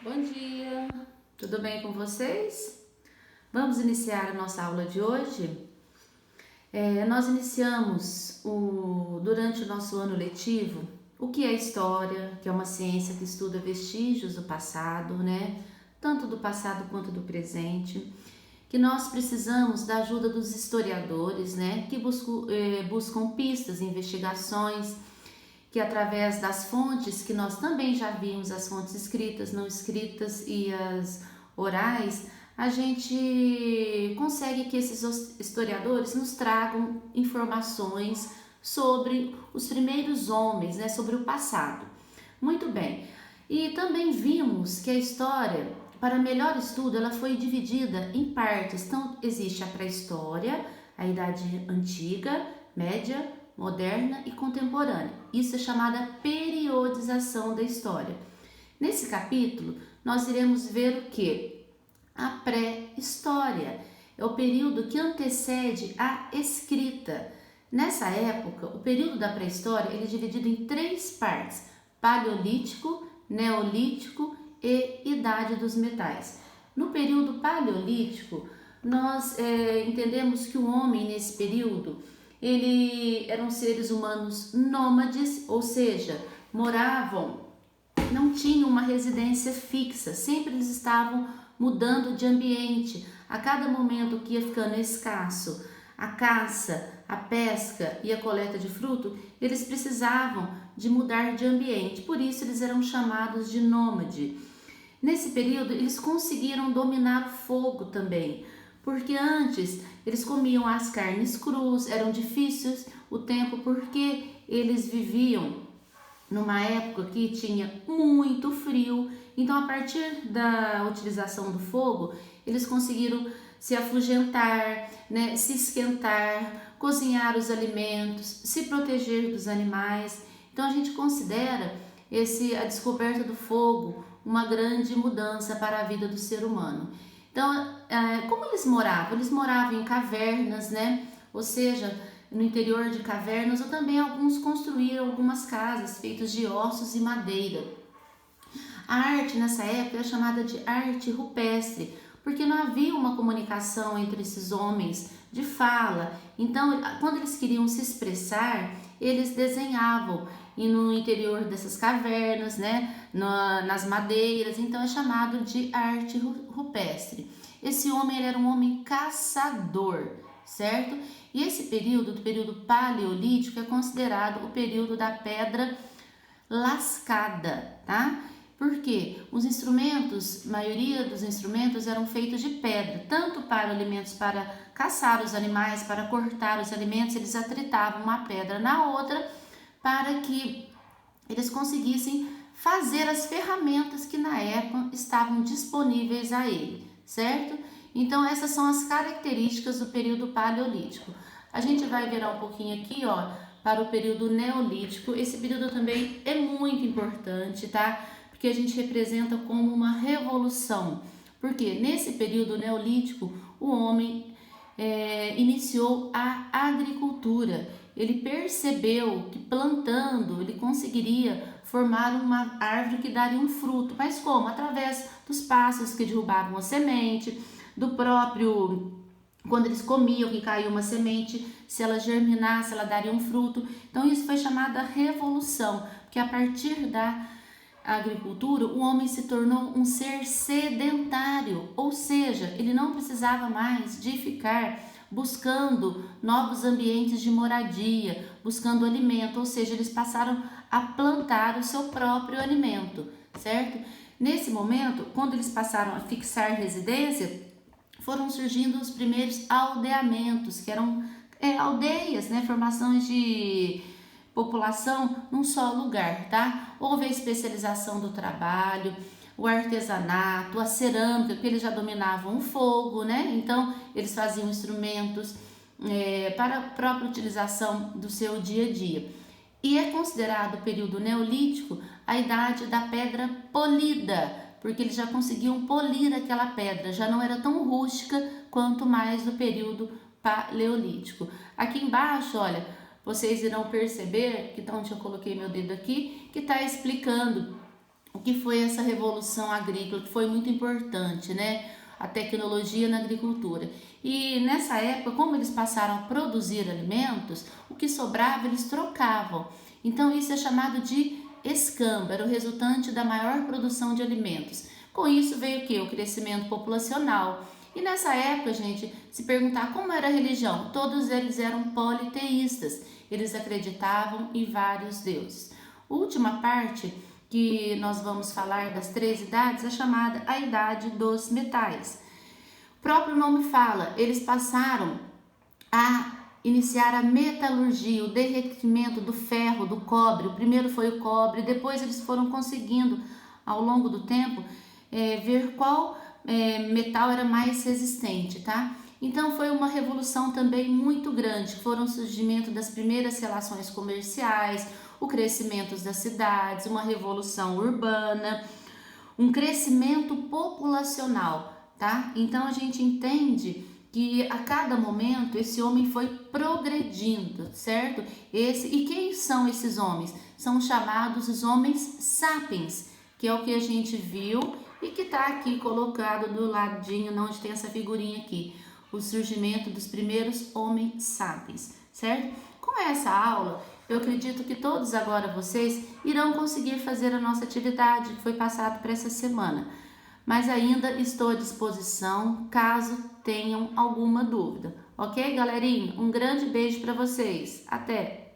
Bom dia, tudo bem com vocês? Vamos iniciar a nossa aula de hoje. Nós iniciamos durante o nosso ano letivo o que é história, que é uma ciência que estuda vestígios do passado, né? Tanto do passado quanto do presente, que nós precisamos da ajuda dos historiadores, né? Que buscam pistas, investigações, que através das fontes que nós também já vimos, as fontes escritas, não escritas e as orais, a gente consegue que esses historiadores nos tragam informações sobre os primeiros homens, né, sobre o passado. Muito bem. E também vimos que a história, para melhor estudo, ela foi dividida em partes. Então, existe a pré-história, a idade antiga, média, moderna e contemporânea. Isso é chamada periodização da história. Nesse capítulo, nós iremos ver o que? A pré-história. É o período que antecede a escrita. Nessa época, o período da pré-história ele é dividido em três partes: paleolítico, neolítico e idade dos metais. No período paleolítico, nós entendemos que o homem nesse período eram seres humanos nômades, ou seja, não tinham uma residência fixa, sempre eles estavam mudando de ambiente. A cada momento que ia ficando escasso a caça, a pesca e a coleta de fruto, eles precisavam de mudar de ambiente, por isso eles eram chamados de nômade. Nesse período, eles conseguiram dominar o fogo também, porque antes eles comiam as carnes crus, eram difíceis o tempo porque eles viviam numa época que tinha muito frio. Então, a partir da utilização do fogo, eles conseguiram se afugentar, né, se esquentar, cozinhar os alimentos, se proteger dos animais. Então, a gente considera a descoberta do fogo uma grande mudança para a vida do ser humano. Então, como eles moravam? Eles moravam em cavernas, né? Ou seja, no interior de cavernas, ou também alguns construíram algumas casas feitas de ossos e madeira. A arte nessa época é chamada de arte rupestre, porque não havia uma comunicação entre esses homens de fala. Então, quando eles queriam se expressar, eles desenhavam e no interior dessas cavernas, né, nas madeiras. Então, é chamado de arte rupestre. Esse homem ele era um homem caçador, certo? E esse período, do período paleolítico, é considerado o período da pedra lascada, tá? Porque maioria dos instrumentos eram feitos de pedra, tanto para alimentos, para caçar os animais, para cortar os alimentos, eles atritavam uma pedra na outra para que eles conseguissem fazer as ferramentas que na época estavam disponíveis a ele, certo? Então essas são as características do período paleolítico. A gente vai virar um pouquinho aqui, ó, para o período neolítico. Esse período também é muito importante, tá? Porque a gente representa como uma revolução. Porque nesse período neolítico, o homem iniciou a agricultura. Ele percebeu que plantando ele conseguiria formar uma árvore que daria um fruto. Mas como? Através dos pássaros que derrubavam a semente, do próprio quando eles comiam que caiu uma semente, se ela germinasse, ela daria um fruto. Então isso foi chamada revolução, porque a partir da agricultura, o homem se tornou um ser sedentário, ou seja, ele não precisava mais de ficar buscando novos ambientes de moradia, buscando alimento, ou seja, eles passaram a plantar o seu próprio alimento, certo? Nesse momento, quando eles passaram a fixar residência, foram surgindo os primeiros aldeamentos, que eram aldeias, né, formações de população num só lugar, tá? Houve a especialização do trabalho, o artesanato, a cerâmica, porque eles já dominavam o fogo, né? Então, eles faziam instrumentos para a própria utilização do seu dia a dia. E é considerado o período neolítico a idade da pedra polida, porque eles já conseguiam polir aquela pedra, já não era tão rústica quanto mais do período paleolítico. Aqui embaixo, olha, vocês irão perceber, que onde eu coloquei meu dedo aqui, que está explicando o que foi essa revolução agrícola, que foi muito importante, né? A tecnologia na agricultura. E nessa época, como eles passaram a produzir alimentos, o que sobrava eles trocavam. Então isso é chamado de escambo, era o resultante da maior produção de alimentos. Com isso veio o quê? O crescimento populacional. E nessa época, gente, se perguntar como era a religião, todos eles eram politeístas. Eles acreditavam em vários deuses. A última parte que nós vamos falar das 3 idades é chamada a idade dos metais. O próprio nome fala, eles passaram a iniciar a metalurgia, o derretimento do ferro, do cobre. O primeiro foi o cobre, depois eles foram conseguindo, ao longo do tempo, ver qual metal era mais resistente, tá? Então foi uma revolução também muito grande, foram o surgimento das primeiras relações comerciais, o crescimento das cidades, uma revolução urbana, um crescimento populacional, tá? Então a gente entende que a cada momento esse homem foi progredindo, certo? E quem são esses homens? São chamados os homens sapiens, que é o que a gente viu e que está aqui colocado do ladinho, onde tem essa figurinha aqui, o surgimento dos primeiros homens sapiens, certo? Com essa aula, eu acredito que todos agora vocês irão conseguir fazer a nossa atividade que foi passada para essa semana, mas ainda estou à disposição caso tenham alguma dúvida, ok, galerinha? Um grande beijo para vocês, até!